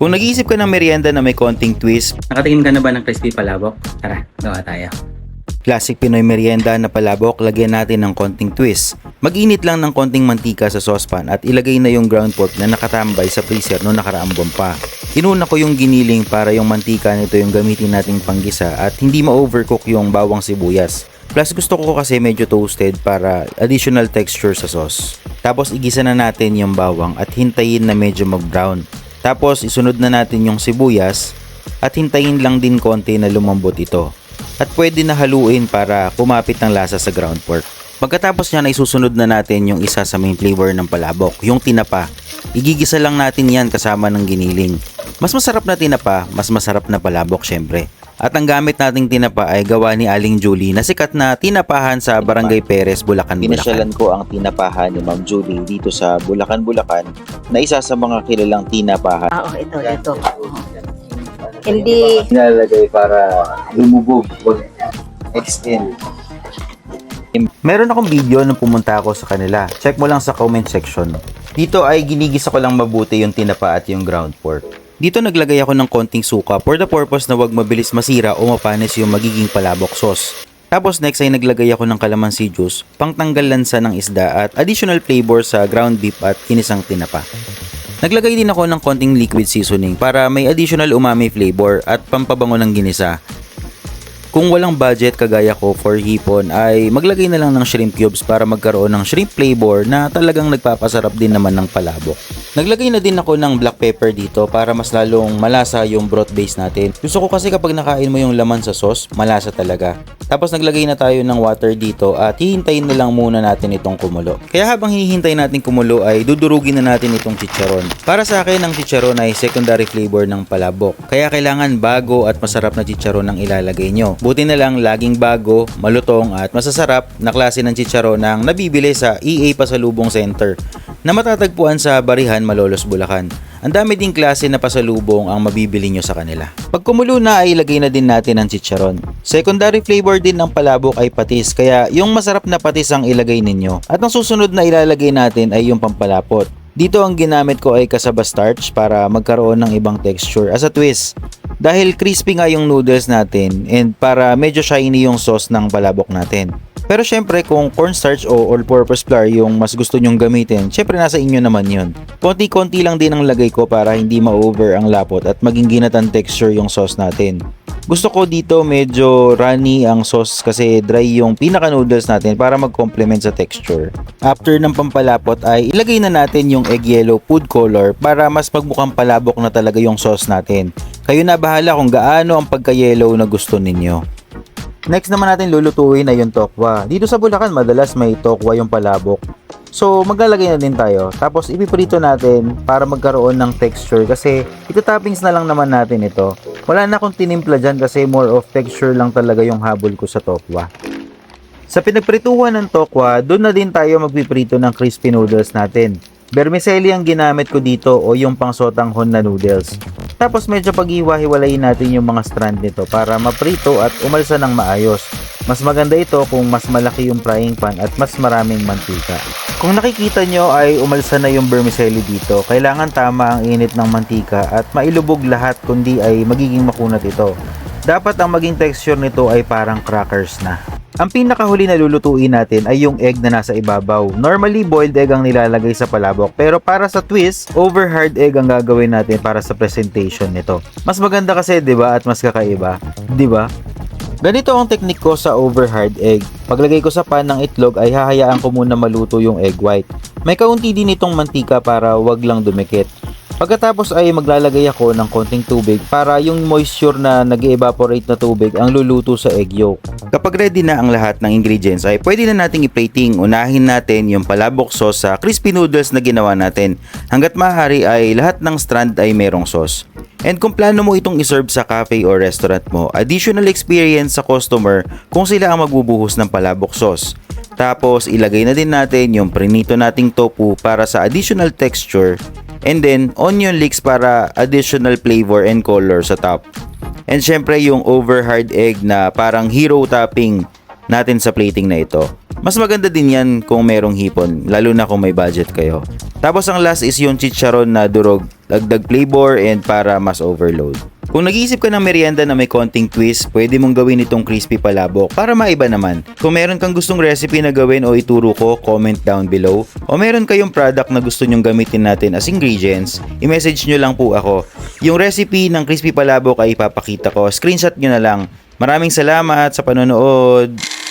Kung nag-iisip ka ng merienda na may konting twist, Nakatingin ka na ba ng crispy palabok? Tara, gawa tayo. classic Pinoy merienda na palabok, lagyan natin ng konting twist. Mag-init lang ng konting mantika sa saucepan at ilagay na yung ground pork na nakatambay sa freezer noong nakaraang buwan pa. Inuna ko yung giniling para yung mantika nito yung gamitin nating panggisa at hindi ma-overcook yung bawang sibuyas. Plus gusto ko kasi medyo toasted para additional texture sa sauce. Tapos igisa na natin yung bawang at hintayin na medyo mag-brown. Tapos isunod na natin yung sibuyas at hintayin lang din konti na lumambot ito. At pwede na haluin para kumapit ng lasa sa ground pork. Pagkatapos niyan ay susunod na natin yung isa sa main flavor ng palabok, yung tinapa. Igigisa lang natin yan kasama ng giniling. Mas masarap na tinapa, mas masarap na palabok syempre. At ang gamit nating tinapa ay gawa ni Aling Julie na sikat na tinapahan sa Barangay Perez, Bulacan, Bulacan. Pinasyalan ko ang tinapahan ni Ma'am Julie dito sa Bulacan, Bulacan na isa sa mga kilalang tinapahan. Oo, ito. Hindi, Nilalagay para lumubog, wag extend. Meron akong video nung pumunta ako sa kanila. Check mo lang sa comment section. Dito ay ginigisa ko lang mabuti yung tinapa at yung ground pork. Dito naglagay ako ng konting suka for the purpose na wag mabilis masira o mapanis yung magiging palabok sauce. Tapos next ay naglagay ako ng calamansi juice, pangtanggal lansa ng isda at additional flavor sa ground beef at kinisang tinapa. Naglagay din ako ng konting liquid seasoning para may additional umami flavor at pampabango ng ginisa. Kung walang budget kagaya ko for hipon ay maglagay na lang ng shrimp cubes para magkaroon ng shrimp flavor na talagang nagpapasarap din naman ng palabok. Naglagay na din ako ng black pepper dito para mas lalong malasa yung broth base natin. Gusto ko kasi kapag nakain mo yung laman sa sauce, malasa talaga. Tapos naglagay na tayo ng water dito at hihintayin na lang muna natin itong kumulo. Kaya habang hinihintay natin kumulo ay dudurugin na natin itong chicharon. Para sa akin ang chicharon ay secondary flavor ng palabok. Kaya kailangan bago at masarap na chicharon ang ilalagay nyo. Buti na lang laging bago, malutong at masasarap na klase ng chicharon ang nabibili sa EA Pasalubong Center na matatagpuan sa Barihan, Malolos, Bulacan. Ang dami ding klase na pasalubong ang mabibili nyo sa kanila. Pag kumulo na ay ilagay na din natin ang chicharon. Secondary flavor din ng palabok ay patis kaya yung masarap na patis ang ilagay ninyo. At ang susunod na ilalagay natin ay yung pampalapot. Dito ang ginamit ko ay cassava starch para magkaroon ng ibang texture as a twist. Dahil crispy nga yung noodles natin and para medyo shiny yung sauce ng palabok natin. Pero syempre kung cornstarch o all-purpose flour yung mas gusto nyong gamitin, syempre nasa inyo naman yun. Konti-konti lang din ang lagay ko para hindi ma-over ang lapot at maging ginatan texture yung sauce natin. Gusto ko dito medyo runny ang sauce kasi dry yung pinaka-noodles natin para mag-complement sa texture. After ng pampalapot ay ilagay na natin yung egg yellow food color para mas magmukhang palabok na talaga yung sauce natin. Kayo na bahala kung gaano ang pagka-yellow na gusto ninyo. Next naman natin lulutuin ay yung tokwa. Dito sa Bulacan madalas may tokwa yung palabok. So maglalagay na din tayo. Tapos ipiprito natin para magkaroon ng texture kasi ito-toppings na lang naman natin ito. Wala na akong tinimpla dyan kasi more of texture lang talaga yung habol ko sa tokwa. Sa pinagprituhan ng tokwa, doon na din tayo magpiprito ng crispy noodles natin. Vermicelli ang ginamit ko dito o yung pangsotanghon na noodles. Tapos medyo paghiwa-hiwalayin natin yung mga strand nito para maprito at umalsa ng maayos. Mas maganda ito kung mas malaki yung frying pan at mas maraming mantika. Kung nakikita nyo ay umalsa na yung vermicelli dito, kailangan tama ang init ng mantika at mailubog lahat kundi ay magiging makunat ito. Dapat ang maging texture nito ay parang crackers na. Ang pinakahuli na lulutuin natin ay yung egg na nasa ibabaw. Normally, boiled egg ang nilalagay sa palabok. Pero para sa twist, over hard egg ang gagawin natin para sa presentation nito. Mas maganda kasi, 'di ba? At mas kakaiba, 'di ba? Ganito ang technique ko sa over hard egg. Paglagay ko sa pan ng itlog ay hahayaan ko muna maluto yung egg white. May kaunti din itong mantika para wag lang dumikit. Pagkatapos ay maglalagay ako ng konting tubig para yung moisture na nag-evaporate na tubig ang luluto sa egg yolk. Kapag ready na ang lahat ng ingredients ay pwede na nating i-plating. Unahin natin yung palabok sauce sa crispy noodles na ginawa natin. Hanggat maaari ay lahat ng strand ay merong sauce. And kung plano mo itong iserve sa cafe o restaurant mo, additional experience sa customer kung sila ang magbubuhos ng palabok sauce. Tapos ilagay na din natin yung prinito nating tofu para sa additional texture. And then, onion leeks para additional flavor and color sa top. And syempre yung over hard egg na parang hero topping natin sa plating na ito. Mas maganda din yan kung merong hipon, lalo na kung may budget kayo. Tapos ang last is yung chicharon na durog, dagdag flavor and para mas overload. Kung nag-iisip ka ng merienda na may konting twist, pwede mong gawin itong crispy palabok para maiba naman. Kung meron kang gustong recipe na gawin o ituro ko, comment down below. O meron kayong product na gusto nyong gamitin natin as ingredients, i-message nyo lang po ako. Yung recipe ng crispy palabok ay ipapakita ko, screenshot nyo na lang. Maraming salamat sa panonood!